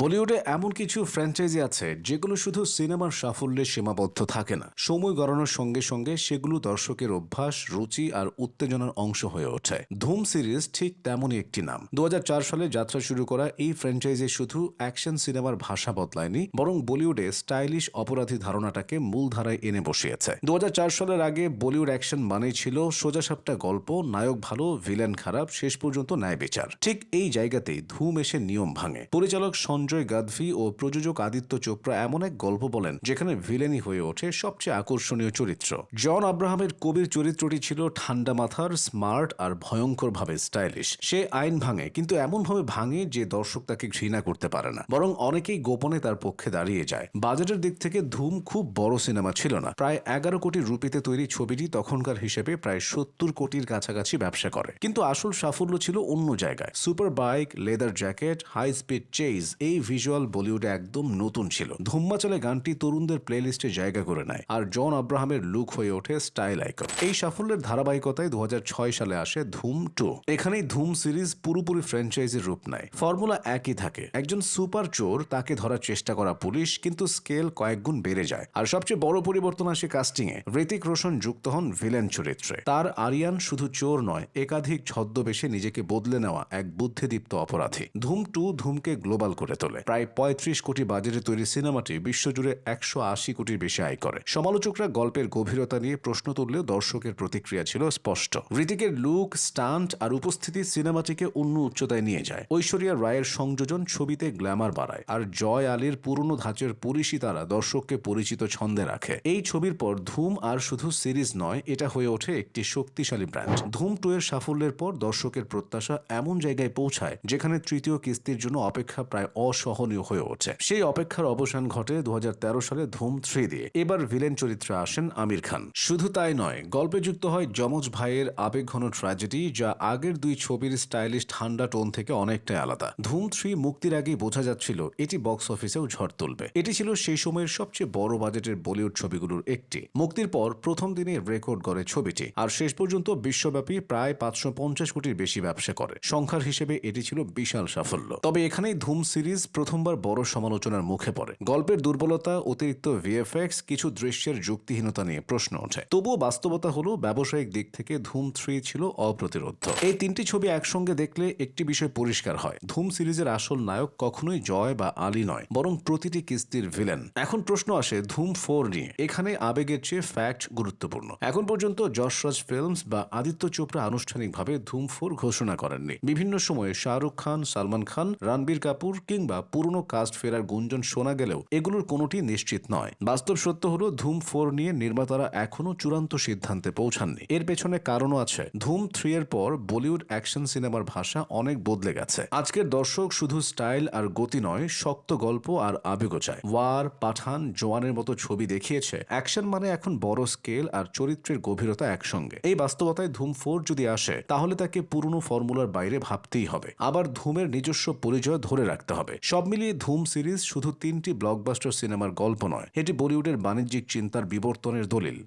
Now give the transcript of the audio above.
বলিউডে এমন কিছু ফ্র্যাঞ্চাইজি আছে যেগুলো শুধু সিনেমার সাফল্যে সীমাবদ্ধ থাকে না, সময় গড়ানোর সঙ্গে সঙ্গে সেগুলো দর্শকের অভ্যাস, রুচি আর উত্তেজনার অংশ হয়ে ওঠে। ধুম সিরিজ ঠিক তেমনই একটি নাম। 2004 সালে যাত্রা শুরু করা এই ফ্র্যাঞ্চাইজি শুধু অ্যাকশন সিনেমার ভাষা বদলায়নি, বরং বলিউডে স্টাইলিশ অপরাধী ধারণাটাকে মূলধারায় এনে বসিয়েছে। 2004 সালের আগে বলিউড অ্যাকশন মানেই ছিল সোজাসাপটা গল্প, নায়ক ভালো, ভিলেন খারাপ, শেষ পর্যন্ত ন্যায় বিচার। ঠিক এই জায়গাতেই ধুম এসে নিয়ম ভাঙে। পরিচালক সঞ্জয় গাদভি ও প্রযোজক আদিত্য চোপড়া এমন এক গল্প বলেন যেখানে ভিলেনই হয়ে ওঠে সবচেয়ে আকর্ষণীয় চরিত্র। জন আব্রাহামের কবির চরিত্রটি ছিল ঠান্ডা মাথার, স্মার্ট আর ভয়ঙ্করভাবে স্টাইলিশ। সে আইন ভাঙে, কিন্তু এমনভাবে ভাঙে যে দর্শক তাকে ঘৃণা করতে পারে না, বরং অনেকেই গোপনে তার পক্ষে দাঁড়িয়ে যায়। বাজেটের দিক থেকে ধুম খুব বড় সিনেমা ছিল না। প্রায় 11 কোটি রুপিতে তৈরি ছবিটি তখনকার হিসেবে প্রায় 70 কোটির কাছাকাছি ব্যবসা করে। কিন্তু আসল সাফল্য ছিল অন্য জায়গায়। Super bike, leather jacket, high speed chase, এই ভিজুয়াল বলিউডে একদম নতুন ছিল। ধুম্মা চলে গানটি তরুণদের প্লেলিস্টে জায়গা করে নেয়, আর জন আব্রাহামের লুক হয়ে ওঠে স্টাইল আইকন। এই সাফল্যের ধারাবাহিকতায় 2006 সালে আসে ধুম 2। এখানেই ধুম সিরিজ পুরোপুরি ফ্র্যাঞ্চাইজির রূপ নেয়। ফর্মুলা একই থাকে, একজন সুপার চোর, তাকে ধরার চেষ্টা করা পুলিশ, কিন্তু স্কেল কয়েক গুণ বেড়ে যায়। আর সবচেয়ে বড় পরিবর্তন আসে কাস্টিং এ। ঋতিক রোশন যুক্ত হন ভিলেন চরিত্রে। তার আরিয়ান শুধু চোর নয়, একাধিক ছদ্মবেশে নিজেকে বদলে নেওয়া এক বুদ্ধিদীপ্ত অপরাধী। ধুম 2 ধুমকে গ্লোবাল করে তোলে। প্রায় 35 কোটি বাজেটে তৈরি সিনেমাটি বিশ্বজুড়ে 180 কোটির বেশি আয় করে। সমালোচকরা গল্পের গভীরতা নিয়ে প্রশ্ন তুললেও দর্শকের প্রতিক্রিয়া ছিল স্পষ্ট। ঋতিকের লুক, স্টান্ট আর উপস্থিতি সিনেমাটিকে অন্য উচ্চতায় নিয়ে যায়। ঐশ্বরিয়া রায়ের সংযোজন ছবিতে গ্ল্যামার বাড়ায়, আর জয় আলীর পুরনো ধাঁচের পুলিশি তারা দর্শককে পরিচিত ছন্দে রাখে। এই ছবির পর ধুম আর শুধু সিরিজ নয়, এটা হয়ে ওঠে একটি শক্তিশালী ব্র্যান্ড। ধুম 2 এর সাফল্যের পর দর্শকের প্রত্যাশা এমন জায়গায় পৌঁছায় যেখানে তৃতীয় কিস্তির জন্য অপেক্ষা প্রায় অসহনীয় হয়ে ওঠে। সেই অপেক্ষার অবসান ঘটে 2013 সালে ধুম 3 দিয়ে। এবার ভিলেন চরিত্রে আসেন আমির খান। শুধু তাই নয়, গল্পে যুক্ত হয় যমজ ভাইয়ের আবেগঘন ট্র্যাজেডি, যা আগের দুই ছবির স্টাইলিশ ঠান্ডা টোন থেকে অনেকটাই আলাদা। ধুম 3 মুক্তির আগেই বোঝা যাচ্ছিল এটি বক্স অফিসেও ঝড় তুলবে। এটি ছিল সেই সময়ের সবচেয়ে বড় বাজেটের বলিউড ছবিগুলোর একটি। মুক্তির পর প্রথম দিনে রেকর্ড করে ছবিটি, আর শেষ পর্যন্ত বিশ্বব্যাপী প্রায় 550 কোটির বেশি ব্যবসা করে। সংখ্যার হিসেবে এটি ছিল বিশাল সাফল্য। তবে এখানেই ধুম সিরিজ প্রথমবার বড় সমালোচনার মুখে পড়ে। গল্পের দুর্বলতা, অতিরিক্ত ভিএফএক্স, কিছু দৃশ্যের যুক্তিহীনতা নিয়ে প্রশ্ন ওঠে। তবুও বাস্তবতা হলো ব্যবসায়িক দিক থেকে ধুম 3 ছিল অপ্রতিরোধ্য। এই তিনটি ছবি একসঙ্গে দেখলে একটি বিষয় পরিষ্কার হয়, ধুম সিরিজের আসল নায়ক কখনোই জয় বা আলী নয়, বরং প্রতিটি কিস্তির ভিলেন। এখন প্রশ্ন আসে ধুম 4 নিয়ে। এখানে আবেগের চেয়ে ফ্যাক্ট গুরুত্বপূর্ণ। এখন পর্যন্ত যশরাজ ফিল্মস বা আদিত্য চোপড়া আনুষ্ঠানিকভাবে ধুম 4 ঘোষণা করেননি। বিভিন্ন সময়ে শাহরুখ খান, সালমান খান, রণবীর কাপুর কিংবা পুরনো কাস্ট ফেরার গুঞ্জন শোনা গেলেও এগুলোর কোনোটি নিশ্চিত নয়। বাস্তব সত্য হলো ধুম 4 নিয়ে নির্মাতারা এখনো চূড়ান্ত সিদ্ধান্তে পৌঁছাননি। এর পেছনে কারণও আছে। ধুম 3 এর পর বলিউড অ্যাকশন সিনেমার ভাষা অনেক বদলে গেছে। আজকের দর্শক শুধু স্টাইল আর গতি নয়, শক্ত গল্প আর আবেগও চায়। ওয়ার, পাঠান, জওয়ানের মতো ছবি দেখিয়েছে অ্যাকশন মানে এখন বড় স্কেল আর চরিত্রের গভীরতা একসঙ্গে। এই বাস্তবতায় ধুম 4 যদি আসে, তাহলে তাকে পুরনো ফর্মুলার বাইরে ভাবতেই হবে। আবার ধুমের নিজস্ব পরিচয় ধরে রাখতে হবে। সব মিলিয়ে ধুম সিরিজ শুধু 3টি ব্লকবাস্টার সিনেমার গল্প নয়, এটি বলিউডের বাণিজ্যিক চিন্তার বিবর্তনের দলিল।